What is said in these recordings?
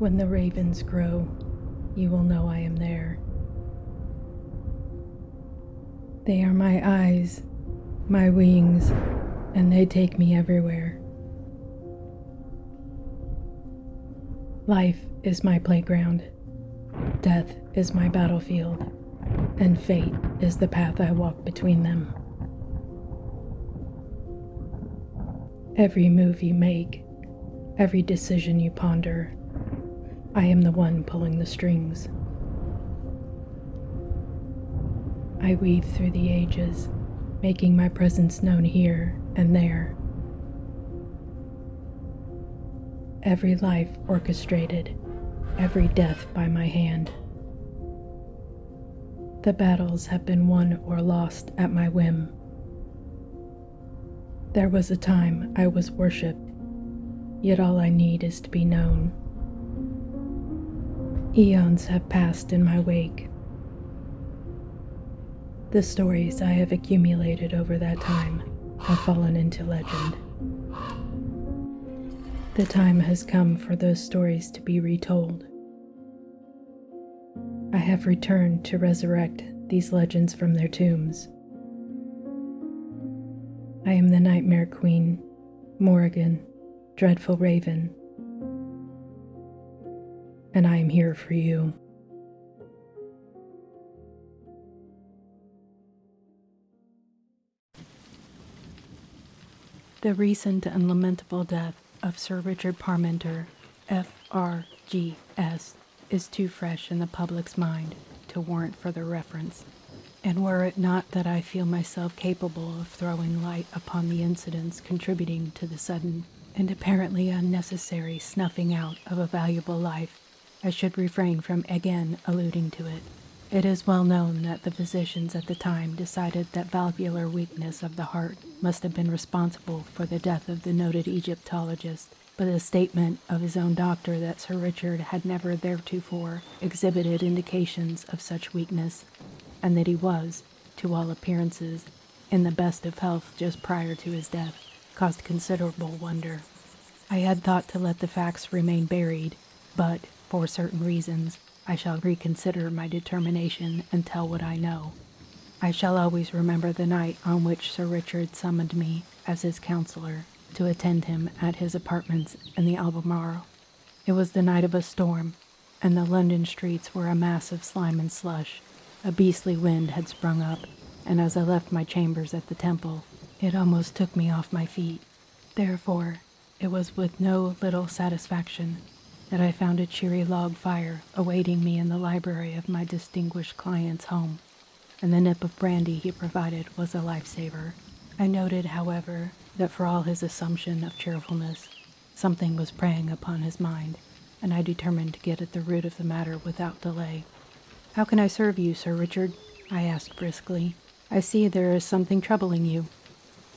When the ravens grow, you will know I am there. They are my eyes, my wings, and they take me everywhere. Life is my playground, death is my battlefield, and fate is the path I walk between them. Every move you make, every decision you ponder, I am the one pulling the strings. I weave through the ages, making my presence known here and there. Every life orchestrated, every death by my hand. The battles have been won or lost at my whim. There was a time I was worshipped, yet all I need is to be known. Eons have passed in my wake. The stories I have accumulated over that time have fallen into legend. The time has come for those stories to be retold. I have returned to resurrect these legends from their tombs. I am the Nightmare Queen, Morrigan, Dreadful Raven, and I am here for you. The recent and lamentable death of Sir Richard Parmenter, F.R.G.S., is too fresh in the public's mind to warrant further reference, and were it not that I feel myself capable of throwing light upon the incidents contributing to the sudden and apparently unnecessary snuffing out of a valuable life, I should refrain from again alluding to it. It is well known that the physicians at the time decided that valvular weakness of the heart must have been responsible for the death of the noted Egyptologist, but the statement of his own doctor that Sir Richard had never theretofore exhibited indications of such weakness, and that he was, to all appearances, in the best of health just prior to his death, caused considerable wonder. I had thought to let the facts remain buried, but, for certain reasons, I shall reconsider my determination and tell what I know. I shall always remember the night on which Sir Richard summoned me as his counselor to attend him at his apartments in the Albemarle. It was the night of a storm, and the London streets were a mass of slime and slush. A beastly wind had sprung up, and as I left my chambers at the temple, it almost took me off my feet. Therefore, it was with no little satisfaction that I found a cheery log fire awaiting me in the library of my distinguished client's home, and the nip of brandy he provided was a lifesaver. I noted, however, that for all his assumption of cheerfulness, something was preying upon his mind, and I determined to get at the root of the matter without delay. "How can I serve you, Sir Richard?" I asked briskly. "I see there is something troubling you."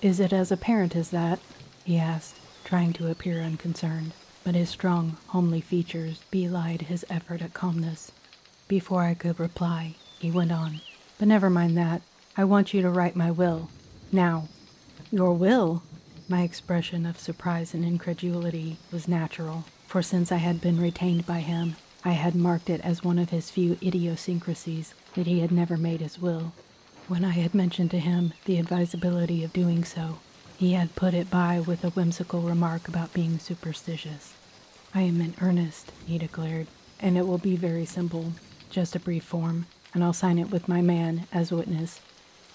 "Is it as apparent as that?" he asked, trying to appear unconcerned, but his strong, homely features belied his effort at calmness. Before I could reply, he went on, "But never mind that. I want you to write my will. Now." "Your will?" My expression of surprise and incredulity was natural, for since I had been retained by him, I had marked it as one of his few idiosyncrasies that he had never made his will. When I had mentioned to him the advisability of doing so, he had put it by with a whimsical remark about being superstitious. "I am in earnest," he declared, "and it will be very simple, just a brief form, and I'll sign it with my man as witness."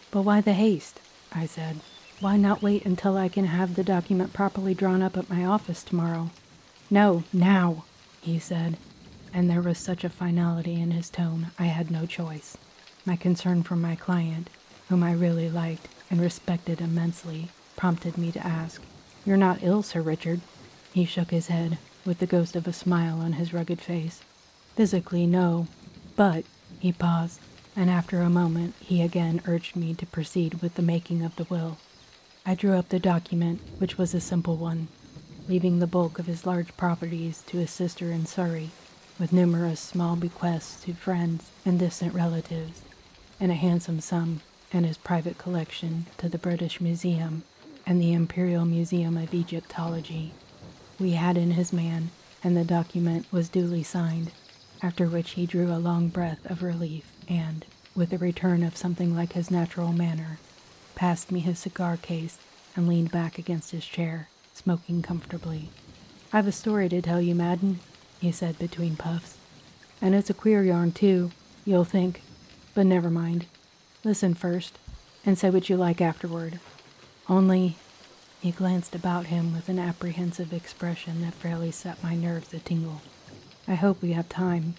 "But why the haste?" I said. "Why not wait until I can have the document properly drawn up at my office tomorrow?" "No, now," he said, and there was such a finality in his tone I had no choice. My concern for my client, whom I really liked and respected immensely, prompted me to ask, "You're not ill, Sir Richard?" He shook his head, with the ghost of a smile on his rugged face. "Physically, no, but—" He paused, and after a moment he again urged me to proceed with the making of the will. I drew up the document, which was a simple one, leaving the bulk of his large properties to his sister in Surrey, with numerous small bequests to friends and distant relatives, and a handsome sum and his private collection to the British Museum and the Imperial Museum of Egyptology. We had in his man and the document was duly signed, after which he drew a long breath of relief and, with a return of something like his natural manner, passed me his cigar case and leaned back against his chair, smoking comfortably. "I've a story to tell you, Madden," he said between puffs. "And it's a queer yarn, too, you'll think. But never mind. Listen first, and say what you like afterward. Only," he glanced about him with an apprehensive expression that fairly set my nerves a-tingle, "I hope we have time."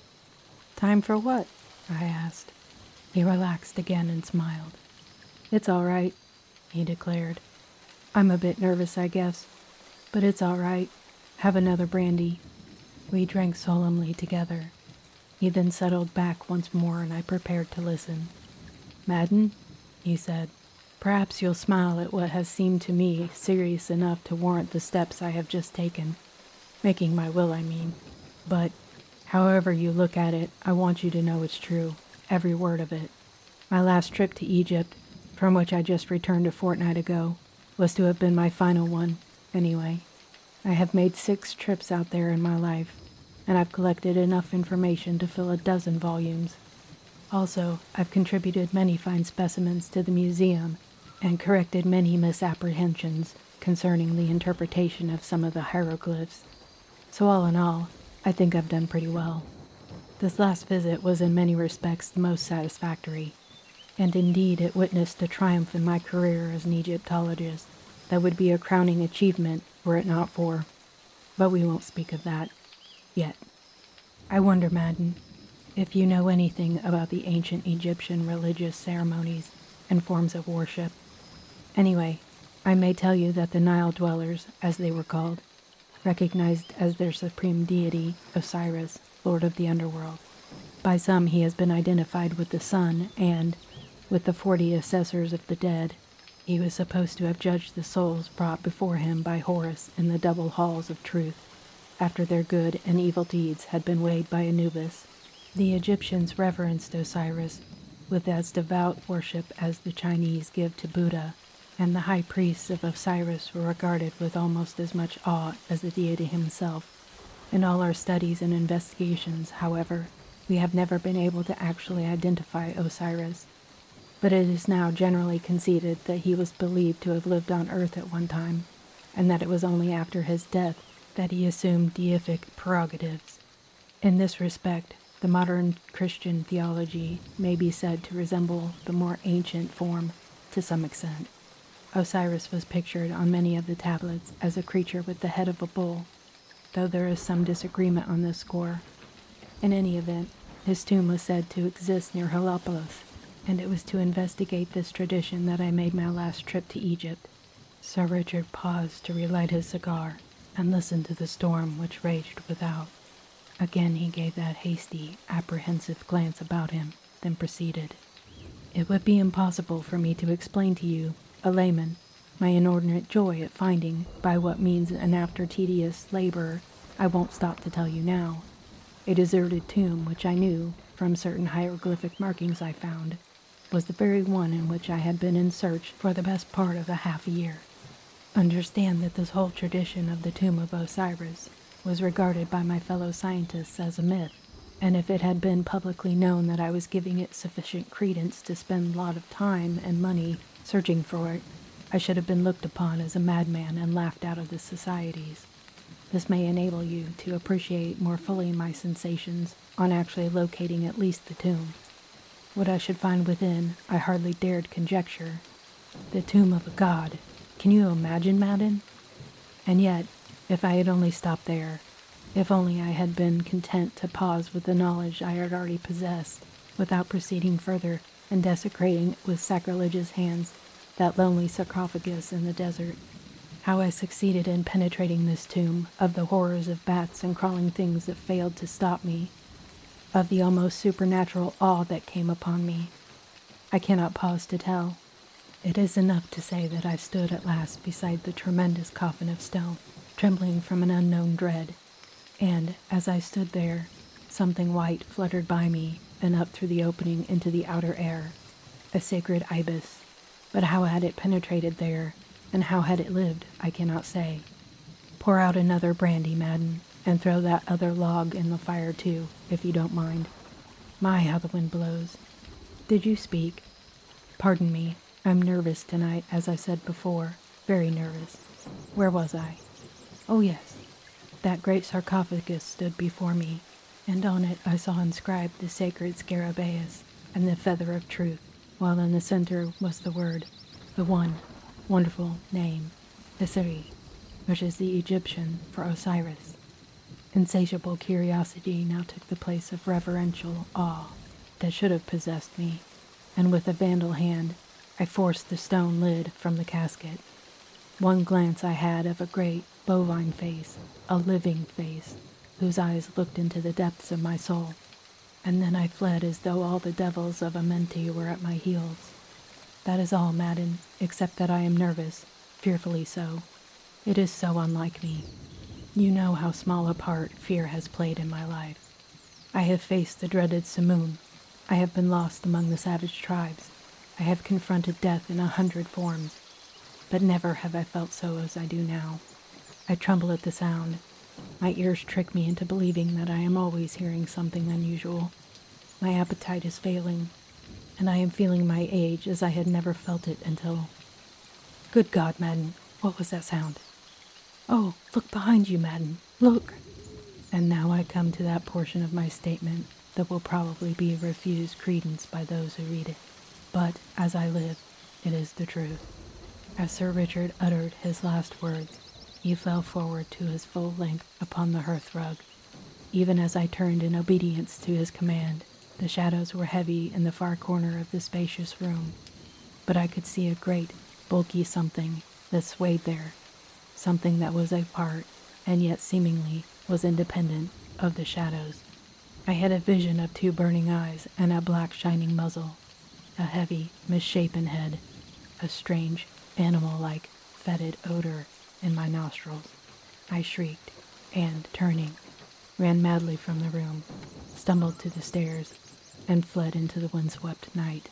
"Time for what?" I asked. He relaxed again and smiled. "It's all right," he declared. "I'm a bit nervous, I guess, but it's all right. Have another brandy." We drank solemnly together. He then settled back once more and I prepared to listen. "Madden," he said, "perhaps you'll smile at what has seemed to me serious enough to warrant the steps I have just taken. Making my will, I mean. But, however you look at it, I want you to know it's true, every word of it. My last trip to Egypt, from which I just returned a fortnight ago, was to have been my final one, anyway. I have made 6 trips out there in my life, and I've collected enough information to fill a dozen volumes. Also, I've contributed many fine specimens to the museum and corrected many misapprehensions concerning the interpretation of some of the hieroglyphs. So all in all, I think I've done pretty well. This last visit was in many respects the most satisfactory, and indeed it witnessed a triumph in my career as an Egyptologist that would be a crowning achievement were it not for... But we won't speak of that yet. I wonder, Madden, if you know anything about the ancient Egyptian religious ceremonies and forms of worship. Anyway, I may tell you that the Nile dwellers, as they were called, recognized as their supreme deity Osiris, lord of the underworld. By some he has been identified with the sun and, with the 40 assessors of the dead, he was supposed to have judged the souls brought before him by Horus in the double halls of truth, after their good and evil deeds had been weighed by Anubis. The Egyptians reverenced Osiris with as devout worship as the Chinese give to Buddha, and the high priests of Osiris were regarded with almost as much awe as the deity himself. In all our studies and investigations, however, we have never been able to actually identify Osiris, but it is now generally conceded that he was believed to have lived on Earth at one time, and that it was only after his death that he assumed deific prerogatives. In this respect, the modern Christian theology may be said to resemble the more ancient form to some extent. Osiris was pictured on many of the tablets as a creature with the head of a bull, though there is some disagreement on this score. In any event, his tomb was said to exist near Heliopolis, and it was to investigate this tradition that I made my last trip to Egypt. Sir Richard paused to relight his cigar and listen to the storm which raged without. Again he gave that hasty, apprehensive glance about him, then proceeded. "It would be impossible for me to explain to you, a layman, my inordinate joy at finding, by what means and after tedious labor, I won't stop to tell you now, a deserted tomb which I knew, from certain hieroglyphic markings I found, was the very one in which I had been in search for the best part of a half a year. Understand that this whole tradition of the tomb of Osiris was regarded by my fellow scientists as a myth, and if it had been publicly known that I was giving it sufficient credence to spend a lot of time and money searching for it, I should have been looked upon as a madman and laughed out of the societies. This may enable you to appreciate more fully my sensations on actually locating at least the tomb. What I should find within, I hardly dared conjecture. The tomb of a god. Can you imagine, Madden? And yet, if I had only stopped there, if only I had been content to pause with the knowledge I had already possessed, without proceeding further and desecrating with sacrilegious hands that lonely sarcophagus in the desert, how I succeeded in penetrating this tomb, of the horrors of bats and crawling things that failed to stop me, of the almost supernatural awe that came upon me, I cannot pause to tell. It is enough to say that I stood at last beside the tremendous coffin of stone, trembling from an unknown dread, and, as I stood there, something white fluttered by me and up through the opening into the outer air, a sacred ibis. But how had it penetrated there, and how had it lived, I cannot say. Pour out another brandy, Madden. And throw that other log in the fire too, if you don't mind. My, how the wind blows. Did you speak? Pardon me, I'm nervous tonight, as I said before. Very nervous. Where was I? Oh yes, that great sarcophagus stood before me, and on it I saw inscribed the sacred scarabaeus and the feather of truth, while in the center was the word, the one wonderful name, Osiris, which is the Egyptian for Osiris. Insatiable curiosity now took the place of reverential awe that should have possessed me, and with a vandal hand I forced the stone lid from the casket. One glance I had of a great bovine face, a living face, whose eyes looked into the depths of my soul, and then I fled as though all the devils of Amenti were at my heels. That is all, madam, except that I am nervous, fearfully so. It is so unlike me. You know how small a part fear has played in my life. I have faced the dreaded Simoon. I have been lost among the savage tribes. I have confronted death in 100 forms. But never have I felt so as I do now. I tremble at the sound. My ears trick me into believing that I am always hearing something unusual. My appetite is failing, and I am feeling my age as I had never felt it until... Good God, madam, what was that sound? Oh, look behind you, madam, look! And now I come to that portion of my statement that will probably be refused credence by those who read it. But, as I live, it is the truth. As Sir Richard uttered his last words, he fell forward to his full length upon the hearthrug. Even as I turned in obedience to his command, the shadows were heavy in the far corner of the spacious room, but I could see a great, bulky something that swayed there, something that was a part, and yet seemingly was independent, of the shadows. I had a vision of 2 burning eyes and a black shining muzzle, a heavy, misshapen head, a strange, animal-like, fetid odor in my nostrils. I shrieked, and, turning, ran madly from the room, stumbled to the stairs, and fled into the windswept night.